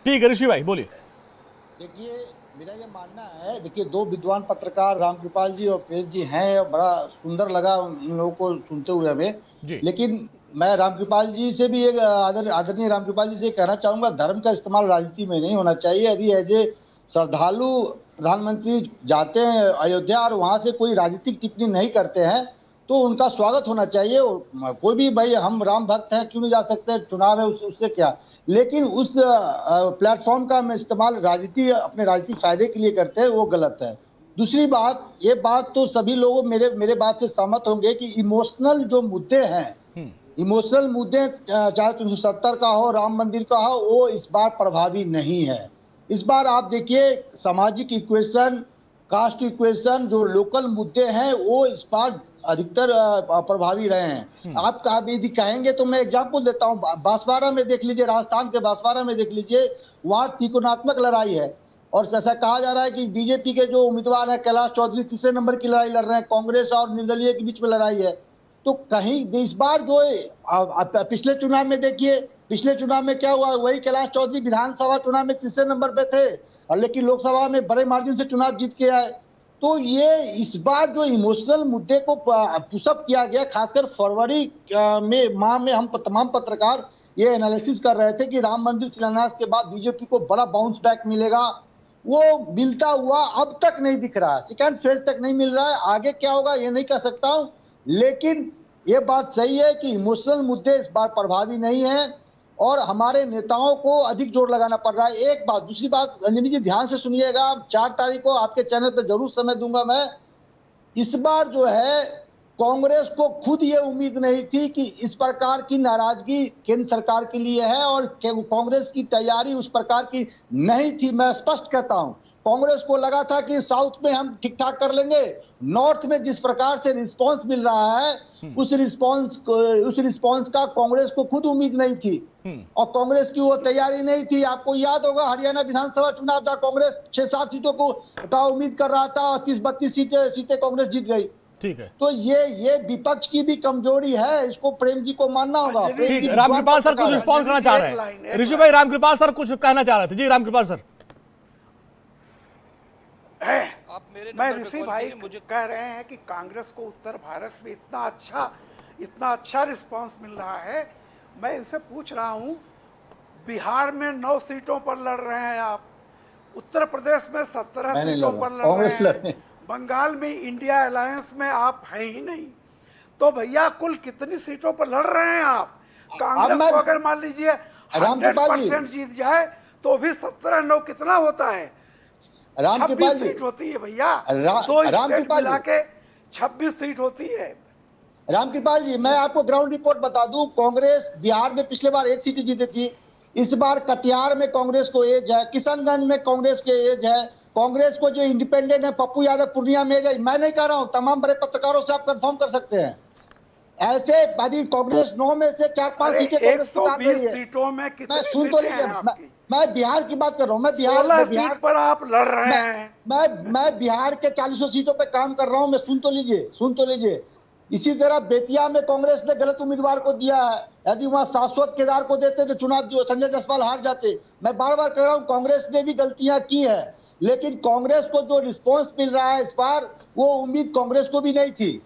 ठीक है ऋषि भाई बोलिए। देखिए, मेरा ये मानना है, देखिए दो विद्वान पत्रकार रामकृपाल जी और प्रेम जी हैं, बड़ा सुंदर लगा इन लोगों को सुनते हुए हमें। जी लेकिन मैं रामकृपाल जी से भी एक आदरणीय रामकृपाल जी से कहना चाहूंगा, धर्म का इस्तेमाल राजनीति में नहीं होना चाहिए। यदि एज ए श्रद्धालु प्रधानमंत्री जाते हैं अयोध्या और वहां से कोई राजनीतिक टिप्पणी नहीं करते हैं तो उनका स्वागत होना चाहिए। और कोई भी भाई, हम राम भक्त हैं, क्यों नहीं जा सकते, चुनाव है, उससे क्या। लेकिन उस प्लेटफॉर्म का हम इस्तेमाल राजनीति अपने राजनीतिक फायदे के लिए करते हैं, वो गलत है। दूसरी बात, ये बात तो सभी लोग मेरे मेरे बात से सहमत होंगे कि इमोशनल जो मुद्दे हैं, इमोशनल मुद्दे चाहे 370 का हो, राम मंदिर का हो, वो इस बार प्रभावी नहीं है। इस बार आप देखिए, सामाजिक इक्वेशन, कास्ट इक्वेशन, जो लोकल मुद्दे हैं, वो इस बार अधिकतर प्रभावी रहे हैं। आप यदि कहेंगे तो मैं एग्जाम्पल देता हूँ, बांसवाड़ा में देख लीजिए, राजस्थान के बांसवाड़ा में देख लीजिए, वहां त्रिकोणात्मक लड़ाई है। और ऐसा कहा जा रहा है कि बीजेपी के जो उम्मीदवार है कैलाश चौधरी तीसरे नंबर की लड़ाई लड़ रहे हैं, कांग्रेस और निर्दलीय के बीच में लड़ाई है। तो कहीं इस बार जो है, पिछले चुनाव में देखिए, पिछले चुनाव में क्या हुआ, वही कैलाश चौधरी विधानसभा चुनाव में तीसरे नंबर पे थे, और लेकिन लोकसभा में बड़े मार्जिन से चुनाव जीत के आए। तो ये इस बार जो इमोशनल मुद्दे को पुशअप किया गया, खासकर फरवरी में माह में हम तमाम पत्रकार ये एनालिसिस कर रहे थे कि राम मंदिर शिलान्यास के बाद बीजेपी को बड़ा बाउंस बैक मिलेगा, वो मिलता हुआ अब तक नहीं दिख रहा है। सेकेंड फेज तक नहीं मिल रहा है। आगे क्या होगा ये नहीं कह सकता हूं, लेकिन ये बात सही है कि इमोशनल मुद्दे इस बार प्रभावी नहीं है और हमारे नेताओं को अधिक जोर लगाना पड़ रहा है। एक बात, दूसरी बात, रंजनी जी ध्यान से सुनिएगा, 4 तारीख को आपके चैनल पर जरूर समय दूंगा मैं। इस बार जो है, कांग्रेस को खुद ये उम्मीद नहीं थी कि इस प्रकार की नाराजगी केंद्र सरकार के लिए है, और कांग्रेस की तैयारी उस प्रकार की नहीं थी। मैं स्पष्ट कहता हूं, कांग्रेस को लगा था कि साउथ में हम ठीक ठाक कर लेंगे। नॉर्थ में जिस प्रकार से रिस्पांस मिल रहा है, उस रिस्पांस का कांग्रेस को खुद उम्मीद नहीं थी, और कांग्रेस की वो तैयारी नहीं थी। आपको याद होगा हरियाणा विधानसभा चुनाव था, कांग्रेस 6-7 सीटों को का उम्मीद कर रहा था, 30-32 सीटें कांग्रेस जीत गई। ठीक है। तो ये विपक्ष की भी कमजोरी है, इसको प्रेम जी को मानना होगा। ठीक है, रामकृपाल सर कुछ रिस्पॉन्स करना चाह रहे हैं। ऋषि भाई, रामकृपाल सर कुछ कहना चाह रहे थे। जी रामकृपाल सर। मैं ऋषि भाई मुझे कह रहे हैं कि कांग्रेस को उत्तर भारत में इतना अच्छा रिस्पांस मिल रहा है। मैं इनसे पूछ रहा हूं, बिहार में 9 सीटों पर लड़ रहे हैं आप, उत्तर प्रदेश में 17 सीटों पर लड़ रहे हैं, बंगाल में इंडिया अलायंस में आप हैं ही नहीं, तो भैया कुल कितनी सीटों पर लड़ रहे हैं आप? कांग्रेस को अगर मान लीजिए 100% जीत जाए तो भी 17-9 कितना होता है? 26 सीट होती है भैया, 2 स्टेट मिला के 26 सीट होती है। रामकृपाल जी, मैं आपको ग्राउंड रिपोर्ट बता दूं, कांग्रेस बिहार में पिछले बार 1 सीट जीती थी। इस बार कटिहार में कांग्रेस को एज है, किशनगंज में कांग्रेस के एज है, कांग्रेस को जो इंडिपेंडेंट है पप्पू यादव पूर्णिया में है। मैं नहीं कह रहा हूं, तमाम बड़े पत्रकारों से आप कंफर्म कर सकते हैं। ऐसे यदि कांग्रेस 9 में से 4-5 सीटें 120 सीटों में कितनी सीटें हैं आपकी? मैं बिहार की बात कर रहा हूं। मैं 16 सीट पर आप लड़ रहे हैं। मैं बिहार के 40 सीटों पे काम कर रहा हूं। मैं सुन तो लीजिए। इसी तरह बेतिया में कांग्रेस ने गलत उम्मीदवार को दिया है। यदि वहां शाश्वत केदार को देते तो चुनाव जो संजय जायसवाल हार जाते। मैं बार बार कह रहा हूं, कांग्रेस ने भी गलतियां की है, लेकिन कांग्रेस को जो रिस्पॉन्स मिल रहा है इस बार, वो उम्मीद कांग्रेस को भी नहीं थी।